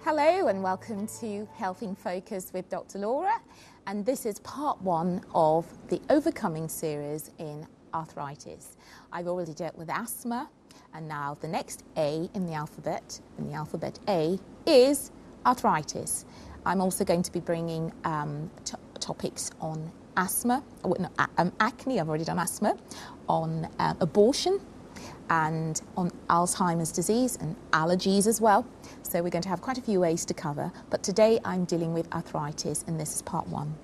Hello and welcome to Health in Focus with Dr. Laura, and this is part one of the Overcoming series in arthritis. I've already dealt with asthma, and now the next A in the alphabet A, is arthritis. I'm also going to be bringing topics on asthma, acne, I've already done asthma, on abortion, and on Alzheimer's disease and allergies as well. So we're going to have quite a few ways to cover, but today I'm dealing with arthritis, and this is part one.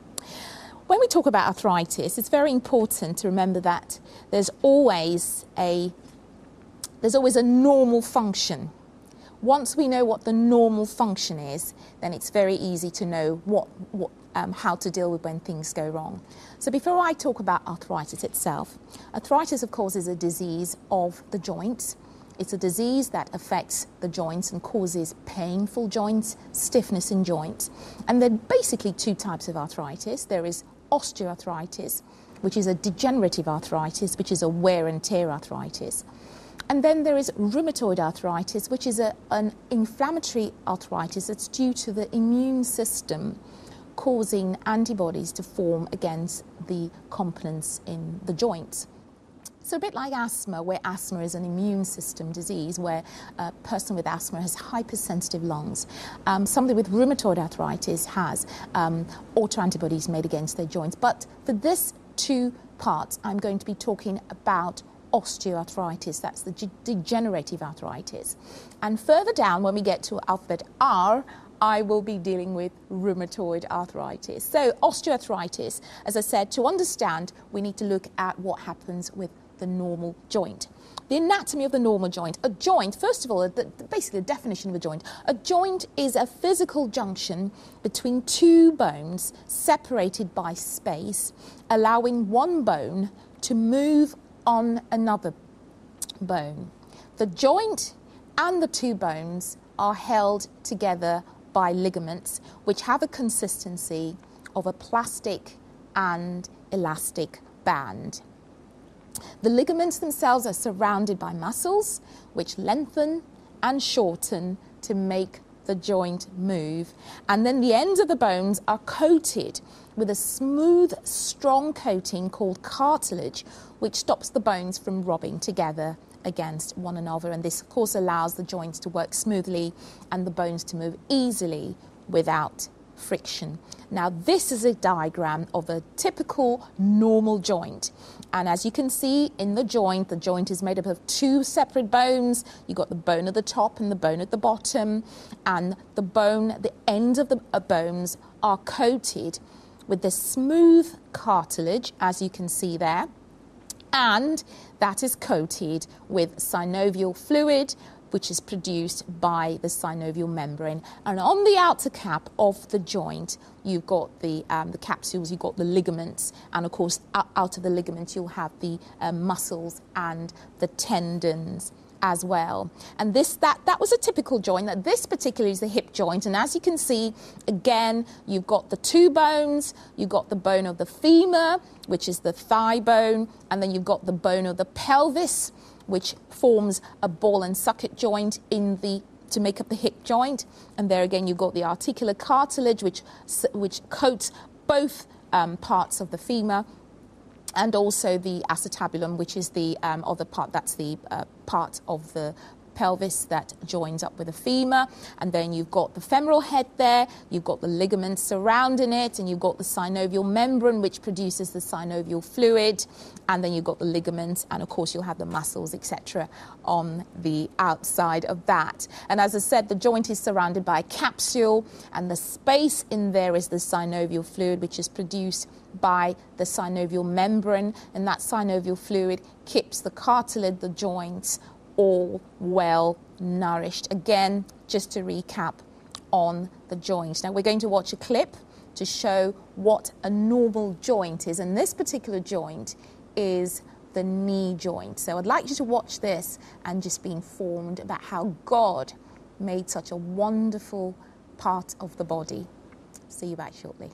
When we talk about arthritis, it's very important to remember that there's always a normal function. Once we know what the normal function is, then it's very easy to know how to deal with when things go wrong. So before I talk about arthritis itself, arthritis, of course, is a disease of the joints. It's a disease that affects the joints and causes painful joints, stiffness in joints. And there are basically two types of arthritis. There is osteoarthritis, which is a degenerative arthritis, which is a wear and tear arthritis. And then there is rheumatoid arthritis, which is an inflammatory arthritis that's due to the immune system causing antibodies to form against the components in the joints. So a bit like asthma, where asthma is an immune system disease, where a person with asthma has hypersensitive lungs. Somebody with rheumatoid arthritis has autoantibodies made against their joints. But for this two parts, I'm going to be talking about osteoarthritis. That's the degenerative arthritis. And further down, when we get to alphabet R, I will be dealing with rheumatoid arthritis. So osteoarthritis, as I said, to understand, we need to look at what happens with the normal joint. The anatomy of the normal joint. A joint, first of all, basically the definition of a joint. A joint is a physical junction between two bones separated by space, allowing one bone to move on another bone. The joint and the two bones are held together by ligaments, which have a consistency of a plastic and elastic band. The ligaments themselves are surrounded by muscles, which lengthen and shorten to make the joint move. And then the ends of the bones are coated with a smooth, strong coating called cartilage, which stops the bones from rubbing together against one another. And this, of course, allows the joints to work smoothly and the bones to move easily without friction. Now, this is a diagram of a typical normal joint. And as you can see in the joint is made up of two separate bones. You've got the bone at the top and the bone at the bottom. And the ends of the bones are coated with this smooth cartilage, as you can see there. And that is coated with synovial fluid, which is produced by the synovial membrane. And on the outer cap of the joint, you've got the capsules, you've got the ligaments, and of course, out of the ligaments, you'll have the muscles and the tendons as well. And that was a typical joint. This particularly is the hip joint. And as you can see, again, you've got the two bones. You've got the bone of the femur, which is the thigh bone, and then you've got the bone of the pelvis, which forms a ball and socket joint to make up the hip joint. And there again, you've got the articular cartilage, which coats both parts of the femur, and also the acetabulum, which is the other part, that's the part of the pelvis that joins up with the femur. And then you've got the femoral head there, you've got the ligaments surrounding it, and you've got the synovial membrane, which produces the synovial fluid, and then you've got the ligaments, and of course you'll have the muscles, etc., on the outside of that. And as I said, the joint is surrounded by a capsule, and the space in there is the synovial fluid, which is produced by the synovial membrane, and that synovial fluid keeps the cartilage, the joints, all well nourished. Again, just to recap on the joints. Now we're going to watch a clip to show what a normal joint is. And this particular joint is the knee joint. So I'd like you to watch this and just be informed about how God made such a wonderful part of the body. See you back shortly.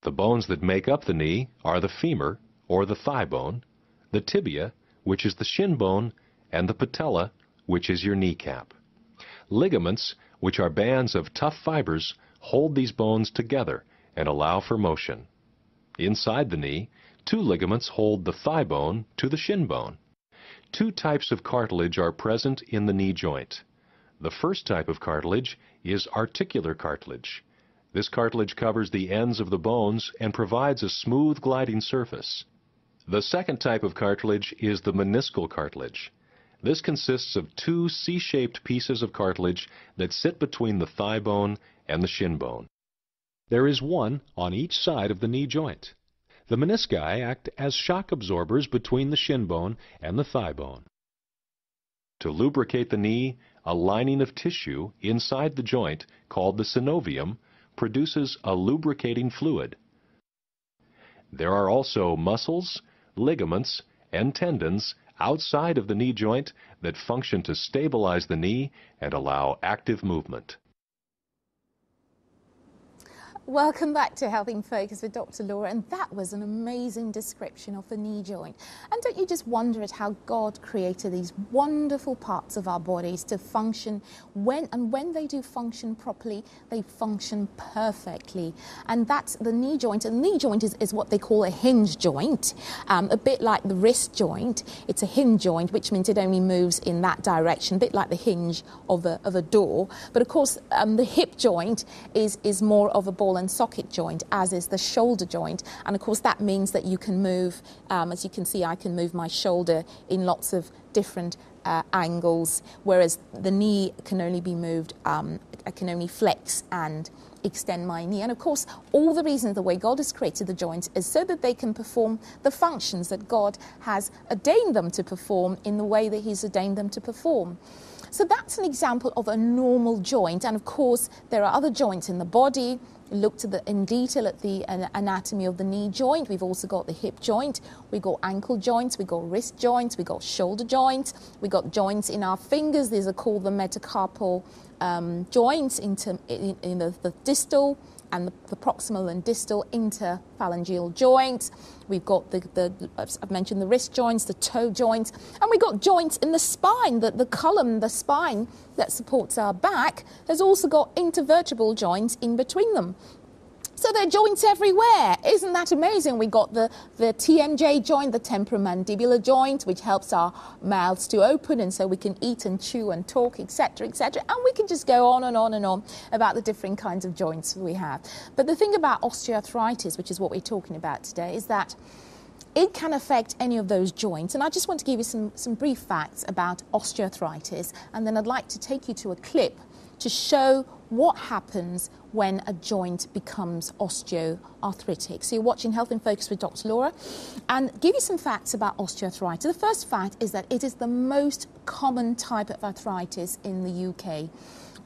The bones that make up the knee are the femur, or the thigh bone, the tibia, which is the shin bone, and the patella, which is your kneecap. Ligaments, which are bands of tough fibers, hold these bones together and allow for motion. Inside the knee, 2 ligaments hold the thigh bone to the shin bone. 2 types of cartilage are present in the knee joint. The first type of cartilage is articular cartilage. This cartilage covers the ends of the bones and provides a smooth gliding surface. The second type of cartilage is the meniscal cartilage. This consists of 2 C-shaped pieces of cartilage that sit between the thigh bone and the shin bone. There is one on each side of the knee joint. The menisci act as shock absorbers between the shin bone and the thigh bone. To lubricate the knee, a lining of tissue inside the joint, called the synovium, produces a lubricating fluid. There are also muscles, ligaments, and tendons outside of the knee joint that function to stabilize the knee and allow active movement. Welcome back to Health in Focus with Dr. Laura, and that was an amazing description of the knee joint. And don't you just wonder at how God created these wonderful parts of our bodies to function when they do function properly, they function perfectly. And that's the knee joint. And the knee joint is what they call a hinge joint, a bit like the wrist joint. It's a hinge joint, which means it only moves in that direction, a bit like the hinge of a door. But of course, the hip joint is more of a ball and socket joint, as is the shoulder joint, and of course that means that you can move, as you can see, I can move my shoulder in lots of different angles, whereas the knee can only be moved, I can only flex and extend my knee. And of course, all the reasons the way God has created the joints is so that they can perform the functions that God has ordained them to perform in the way that He's ordained them to perform. So that's an example of a normal joint, and of course there are other joints in the body. Looked in detail at the anatomy of the knee joint. We've also got the hip joint, we've got ankle joints, we've got wrist joints, we've got shoulder joints, we've got joints in our fingers. These are called the metacarpal joints in the distal and the proximal and distal interphalangeal joints. We've got I've mentioned the wrist joints, the toe joints, and we've got joints in the spine, the column, the spine that supports our back has also got intervertebral joints in between them. So there are joints everywhere. Isn't that amazing? We got the TMJ joint, the temporomandibular joint, which helps our mouths to open, and so we can eat and chew and talk, etc., etc. And we can just go on and on and on about the different kinds of joints we have. But the thing about osteoarthritis, which is what we're talking about today, is that it can affect any of those joints. And I just want to give you some brief facts about osteoarthritis, and then I'd like to take you to a clip to show what happens when a joint becomes osteoarthritic. So you're watching Health in Focus with Dr. Laura, and give you some facts about osteoarthritis. The first fact is that it is the most common type of arthritis in the UK.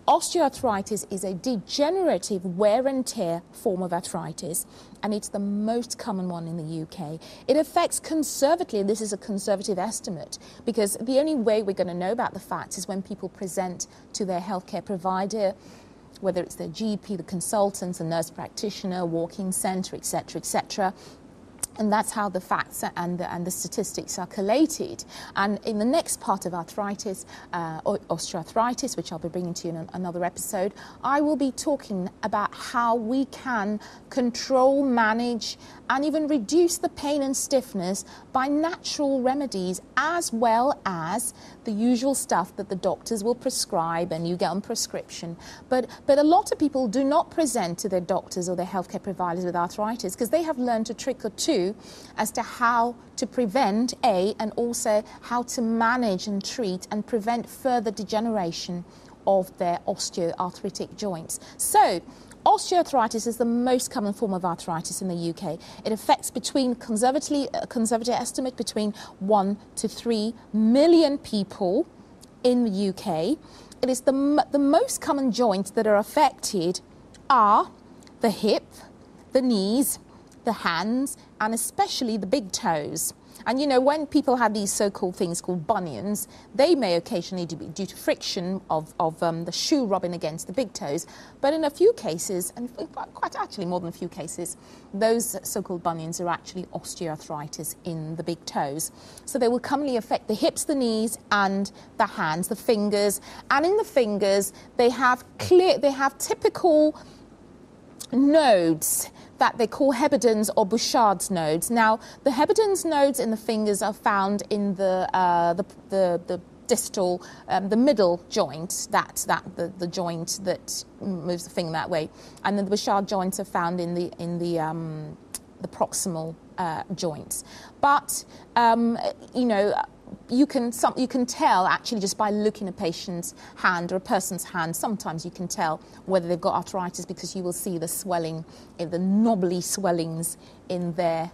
Osteoarthritis is a degenerative wear and tear form of arthritis, and it's the most common one in the UK. It affects conservatively, and this is a conservative estimate, because the only way we're going to know about the facts is when people present to their healthcare provider, whether it's their GP, the consultants, a nurse practitioner, walk-in centre, etc., etc. And that's how the facts and the statistics are collated. And in the next part of arthritis, osteoarthritis, which I'll be bringing to you in another episode, I will be talking about how we can control, manage, and even reduce the pain and stiffness by natural remedies, as well as the usual stuff that the doctors will prescribe and you get on prescription. But a lot of people do not present to their doctors or their healthcare providers with arthritis because they have learned a trick or two as to how to prevent, and also how to manage and treat and prevent further degeneration of their osteoarthritic joints. So, osteoarthritis is the most common form of arthritis in the UK. It affects conservative estimate between 1 to 3 million people in the UK. it is the most common joints that are affected are the hip, the knees, the hands, and especially the big toes. And you know, when people have these so-called things called bunions, they may occasionally be due to friction of the shoe rubbing against the big toes. But in a few cases, and quite actually more than a few cases, those so-called bunions are actually osteoarthritis in the big toes. So they will commonly affect the hips, the knees, and the hands, the fingers. And in the fingers, they have typical nodes that they call Heberdens or Bouchard's nodes. Now, the Heberdens nodes in the fingers are found in the distal, the middle joint, the joint that moves the finger that way, and then the Bouchard joints are found in the proximal joints. But you know, you can tell actually just by looking at a patient's hand or a person's hand. Sometimes you can tell whether they've got arthritis because you will see the swelling, the knobbly swellings in their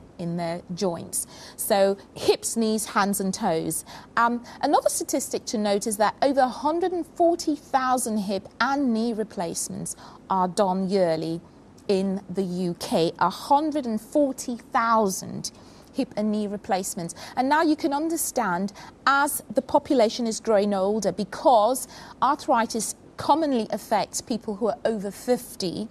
joints. So hips, knees, hands and toes. Another statistic to note is that over 140,000 hip and knee replacements are done yearly in the UK. 140,000 hip and knee replacements. And now you can understand, as the population is growing older, because arthritis commonly affects people who are over 50,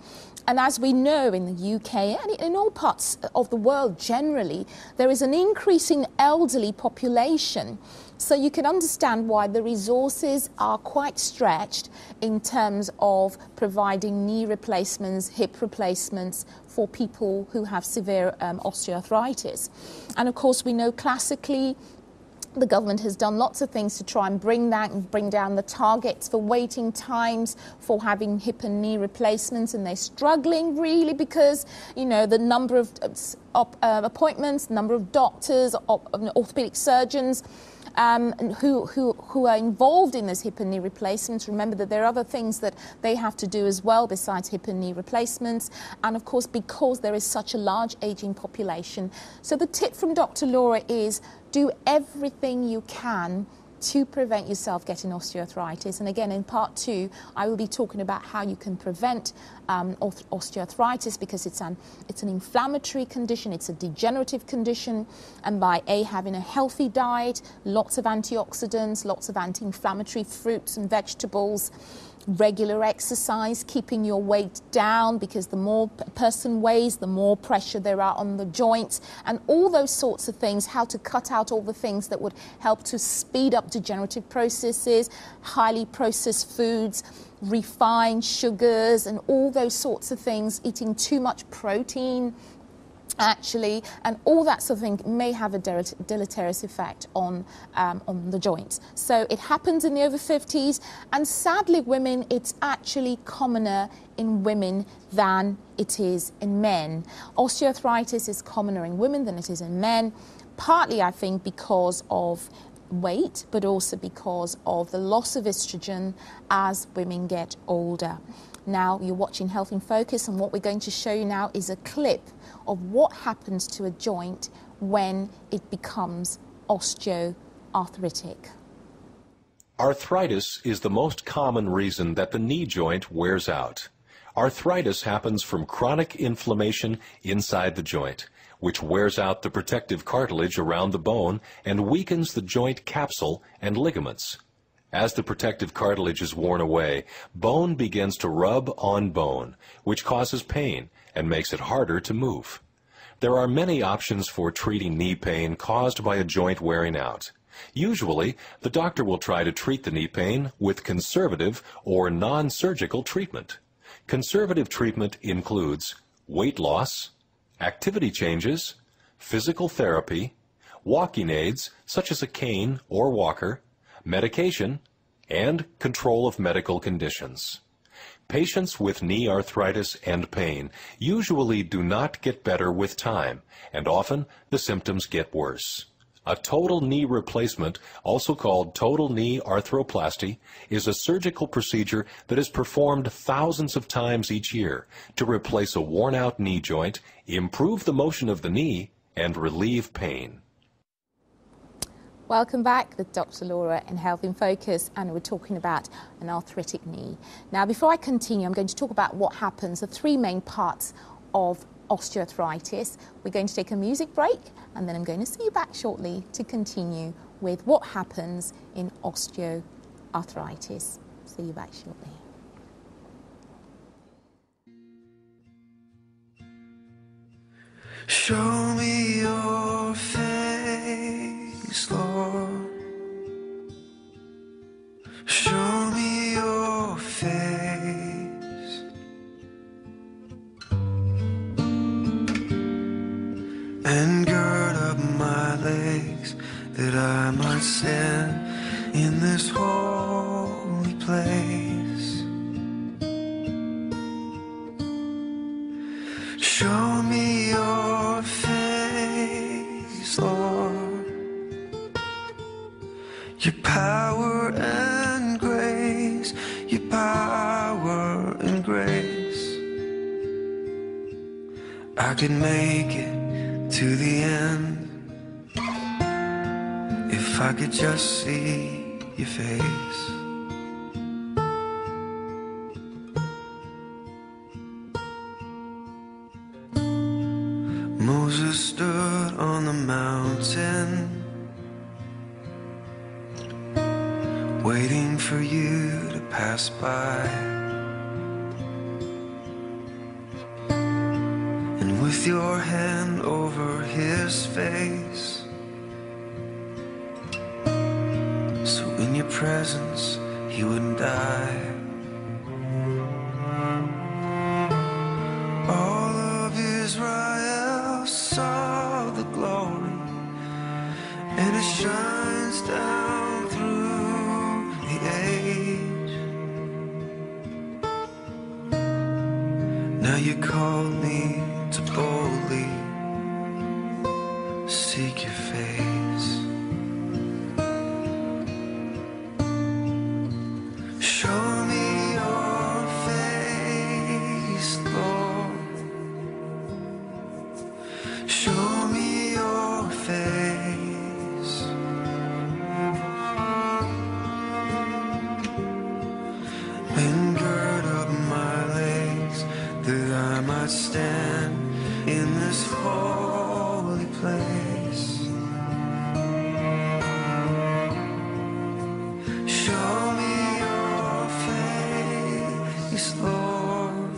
and as we know in the UK and in all parts of the world generally, there is an increasing elderly population. So you can understand why the resources are quite stretched in terms of providing knee replacements, hip replacements for people who have severe osteoarthritis. And of course, we know classically the government has done lots of things to try and bring down the targets for waiting times for having hip and knee replacements, and they're struggling really because, you know, the number of appointments, number of doctors, orthopedic surgeons who are involved in those hip and knee replacements. Remember that there are other things that they have to do as well besides hip and knee replacements, and of course because there is such a large aging population. So the tip from Dr. Laura is do everything you can to prevent yourself getting osteoarthritis. And again, in part 2, I will be talking about how you can prevent osteoarthritis, because it's an inflammatory condition, it's a degenerative condition, and by having a healthy diet, lots of antioxidants, lots of anti-inflammatory fruits and vegetables, regular exercise, keeping your weight down, because the more a person weighs, the more pressure there are on the joints, and all those sorts of things, how to cut out all the things that would help to speed up degenerative processes, highly processed foods, refined sugars, and all those sorts of things, eating too much protein, actually, and all that sort of thing may have a deleterious effect on the joints. So it happens in the over 50s, and sadly women, it's actually commoner in women than it is in men. Osteoarthritis is commoner in women than it is in men, partly I think because of weight, but also because of the loss of estrogen as women get older. Now you're watching Health in Focus, and what we're going to show you now is a clip of what happens to a joint when it becomes osteoarthritic. Arthritis is the most common reason that the knee joint wears out. Arthritis happens from chronic inflammation inside the joint, which wears out the protective cartilage around the bone and weakens the joint capsule and ligaments. As the protective cartilage is worn away, bone begins to rub on bone, which causes pain and makes it harder to move. There are many options for treating knee pain caused by a joint wearing out. Usually, the doctor will try to treat the knee pain with conservative or non-surgical treatment. Conservative treatment includes weight loss, activity changes, physical therapy, walking aids such as a cane or walker, medication, and control of medical conditions. Patients with knee arthritis and pain usually do not get better with time, and often the symptoms get worse. A total knee replacement, also called total knee arthroplasty, is a surgical procedure that is performed thousands of times each year to replace a worn-out knee joint, improve the motion of the knee, and relieve pain. Welcome back with Dr. Laura in Health in Focus, and we're talking about an arthritic knee. Now, before I continue, I'm going to talk about what happens, the three main parts of osteoarthritis. We're going to take a music break, and then I'm going to see you back shortly to continue with what happens in osteoarthritis. See you back shortly. Show me your face, Lord. Show me your face. And gird up my legs that I might stand in this holy place. Show me your face, Lord, your power and grace, your power and grace. I could make it to the end if I could just see your face. Moses stood on the mountain, waiting for you to pass by. And with your hand over his face, so in your presence he wouldn't die. All of Israel saw the glory, and it shines down through the age. Now you called me to boldly seek your face. Show me your face, Lord. Show me your face. And gird up my legs that I might stand in this holy place. Show me your face, Lord,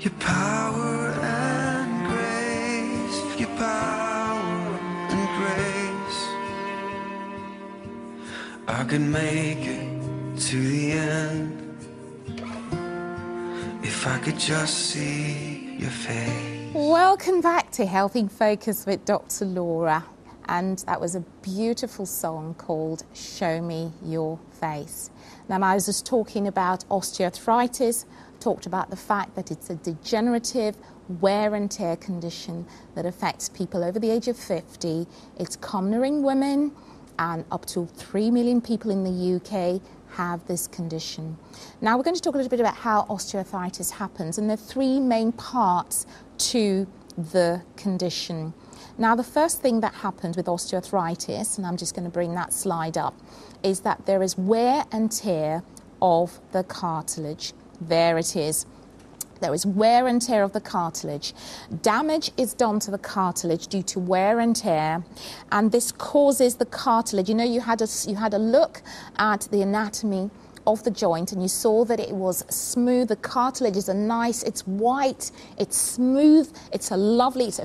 your power and grace, your power and grace. I could make it to the end if I could just see your face. Welcome back to Health in Focus with Dr. Laura. And that was a beautiful song called Show Me Your Face. Now, I was just talking about osteoarthritis, talked about the fact that it's a degenerative wear and tear condition that affects people over the age of 50. It's commoner in women, and up to 3 million people in the UK have this condition. Now, we're going to talk a little bit about how osteoarthritis happens, and there are three main parts to the condition. Now, the first thing that happens with osteoarthritis, and I'm just going to bring that slide up, is that there is wear and tear of the cartilage. There it is. There is wear and tear of the cartilage. Damage is done to the cartilage due to wear and tear, and this causes the cartilage. You know, you had a look at the anatomy of the joint and you saw that it was smooth. The cartilage is it's white, it's smooth, it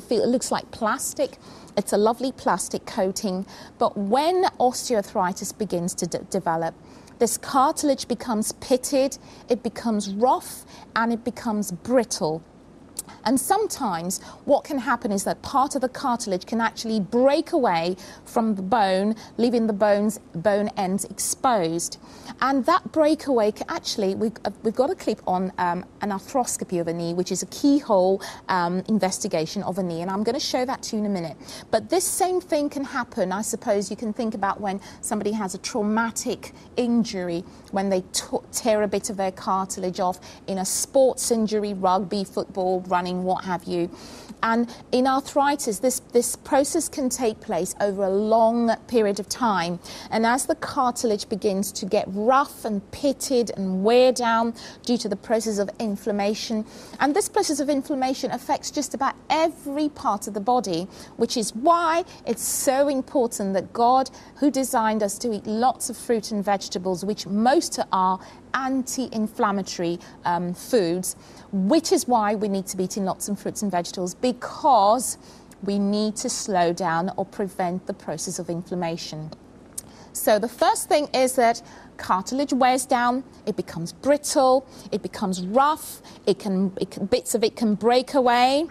looks like plastic. It's a lovely plastic coating. But when osteoarthritis begins to develop, this cartilage becomes pitted, it becomes rough, and it becomes brittle. And sometimes what can happen is that part of the cartilage can actually break away from the bone, leaving the bone ends exposed. And that breakaway can actually, we've got a clip on an arthroscopy of a knee, which is a keyhole investigation of a knee, and I'm going to show that to you in a minute. But this same thing can happen, I suppose you can think about when somebody has a traumatic injury, when they tear a bit of their cartilage off in a sports injury, rugby, football, blood running, what have you. And in arthritis, this process can take place over a long period of time. And as the cartilage begins to get rough and pitted and wear down due to the process of inflammation, and this process of inflammation affects just about every part of the body, which is why it's so important that God, who designed us to eat lots of fruit and vegetables, which most are anti-inflammatory foods, which is why we need to be eating lots of fruits and vegetables, because we need to slow down or prevent the process of inflammation. So the first thing is that cartilage wears down, it becomes brittle, it becomes rough, bits of it can break away,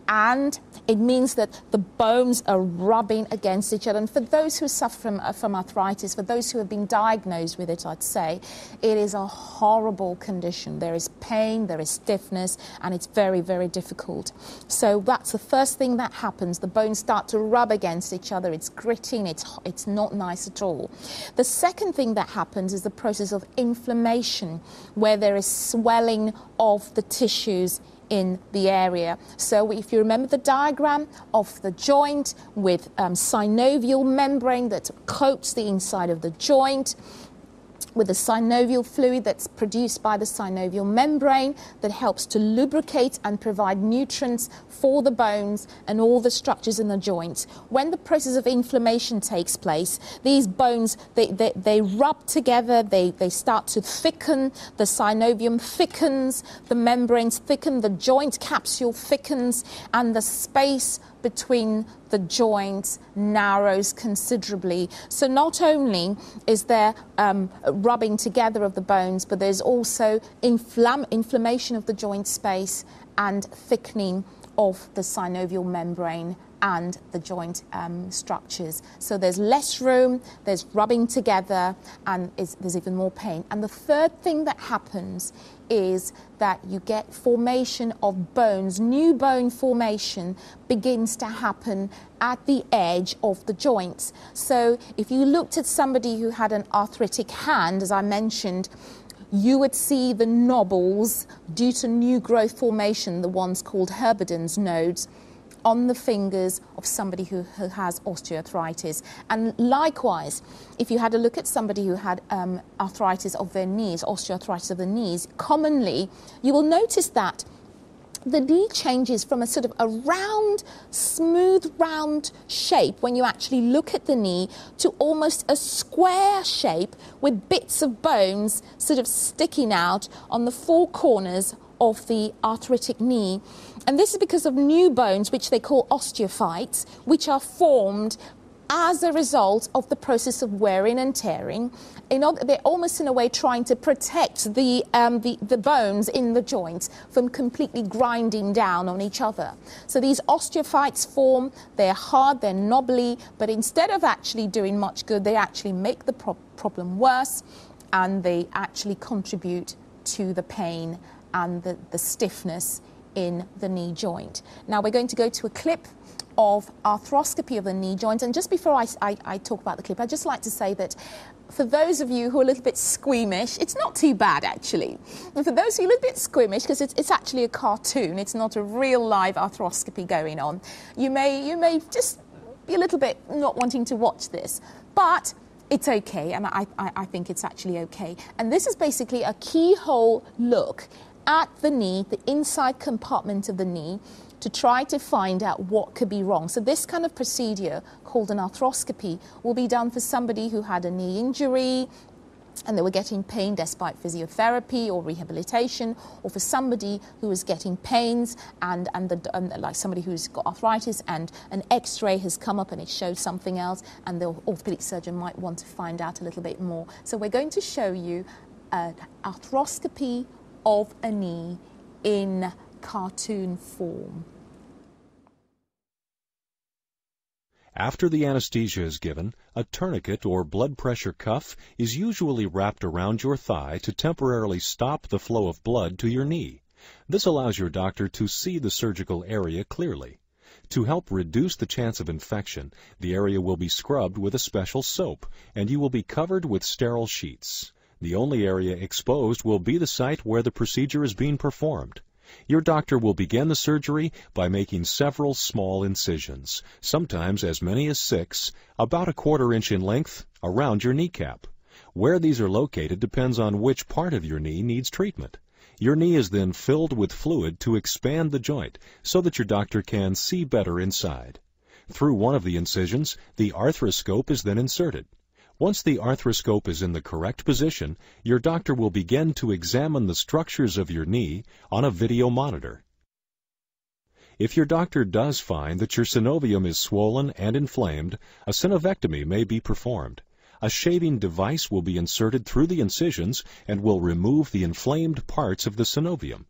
and it means that the bones are rubbing against each other. And for those who suffer from arthritis, for those who have been diagnosed with it, I'd say, it is a horrible condition. There is pain, there is stiffness, and it's very, very difficult. So that's the first thing that happens. The bones start to rub against each other. It's gritting, it's not nice at all. The second thing that happens is the process of inflammation, where there is swelling of the tissues in the area. So if you remember the diagram of the joint with synovial membrane that coats the inside of the joint, with the synovial fluid that's produced by the synovial membrane that helps to lubricate and provide nutrients for the bones and all the structures in the joints. When the process of inflammation takes place, these bones, they rub together, they start to thicken, the synovium thickens, the membranes thicken, the joint capsule thickens, and the space between the joints narrows considerably. So not only is there rubbing together of the bones, but there's also inflammation of the joint space and thickening of the synovial membrane and the joint structures. So there's less room, there's rubbing together, and there's even more pain. And the third thing that happens is that you get formation of bones. New bone formation begins to happen at the edge of the joints. So if you looked at somebody who had an arthritic hand, as I mentioned, you would see the knobbles due to new growth formation, the ones called Heberden's nodes, on the fingers of somebody who has osteoarthritis. And likewise, if you had a look at somebody who had arthritis of their knees, osteoarthritis of the knees, commonly you will notice that the knee changes from a sort of a round, smooth, round shape when you actually look at the knee to almost a square shape with bits of bones sort of sticking out on the four corners of the arthritic knee. And this is because of new bones, which they call osteophytes, which are formed as a result of the process of wearing and tearing. They're almost in a way trying to protect the bones in the joints from completely grinding down on each other. So these osteophytes form, they're hard, they're knobbly, but instead of actually doing much good, they actually make the problem worse, and they actually contribute to the pain and the stiffness in the knee joint. Now we're going to go to a clip of arthroscopy of the knee joint, and just before I talk about the clip, I'd just like to say that for those of you who are a little bit squeamish, it's not too bad actually. And for those of you a little bit squeamish, because it's actually a cartoon, it's not a real live arthroscopy going on, you may just be a little bit not wanting to watch this, but it's okay, and I think it's actually okay. And this is basically a keyhole look at the knee, the inside compartment of the knee, to try to find out what could be wrong. So this kind of procedure, called an arthroscopy, will be done for somebody who had a knee injury and they were getting pain despite physiotherapy or rehabilitation, or for somebody who was getting pains and like somebody who's got arthritis and an x-ray has come up and it shows something else, and the orthopedic surgeon might want to find out a little bit more. So we're going to show you an arthroscopy of a knee in cartoon form. After the anesthesia is given, a tourniquet or blood pressure cuff is usually wrapped around your thigh to temporarily stop the flow of blood to your knee. This allows your doctor to see the surgical area clearly. To help reduce the chance of infection, the area will be scrubbed with a special soap, and you will be covered with sterile sheets. The only area exposed will be the site where the procedure is being performed. Your doctor will begin the surgery by making several small incisions, sometimes as many as 6, about a 1/4 inch in length, around your kneecap. Where these are located depends on which part of your knee needs treatment. Your knee is then filled with fluid to expand the joint so that your doctor can see better inside. Through one of the incisions, the arthroscope is then inserted. Once the arthroscope is in the correct position, your doctor will begin to examine the structures of your knee on a video monitor. If your doctor does find that your synovium is swollen and inflamed, a synovectomy may be performed. A shaving device will be inserted through the incisions and will remove the inflamed parts of the synovium.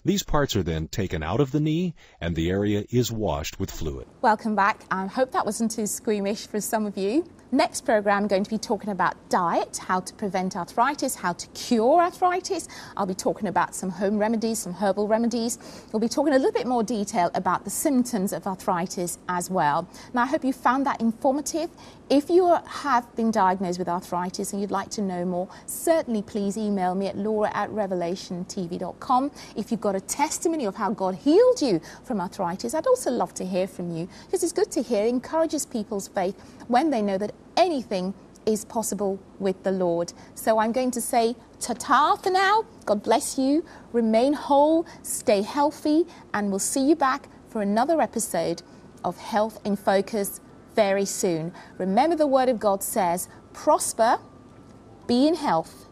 These parts are then taken out of the knee and the area is washed with fluid. Welcome back. I hope that wasn't too squeamish for some of you. Next program, I'm going to be talking about diet, how to prevent arthritis, how to cure arthritis. I'll be talking about some home remedies, some herbal remedies. We'll be talking a little bit more detail about the symptoms of arthritis as well. Now, I hope you found that informative. If you have been diagnosed with arthritis and you'd like to know more, certainly please email me at laura@revelationtv.com. If you've got a testimony of how God healed you from arthritis, I'd also love to hear from you, because it's good to hear. It encourages people's faith when they know that anything is possible with the Lord. So I'm going to say ta-ta for now. God bless you. Remain whole, stay healthy, and we'll see you back for another episode of Health in Focus very soon. Remember, the Word of God says, prosper, be in health,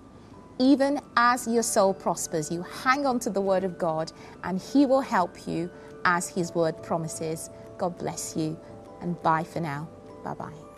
even as your soul prospers. You hang on to the Word of God and He will help you as His Word promises. God bless you, and bye for now. Bye-bye.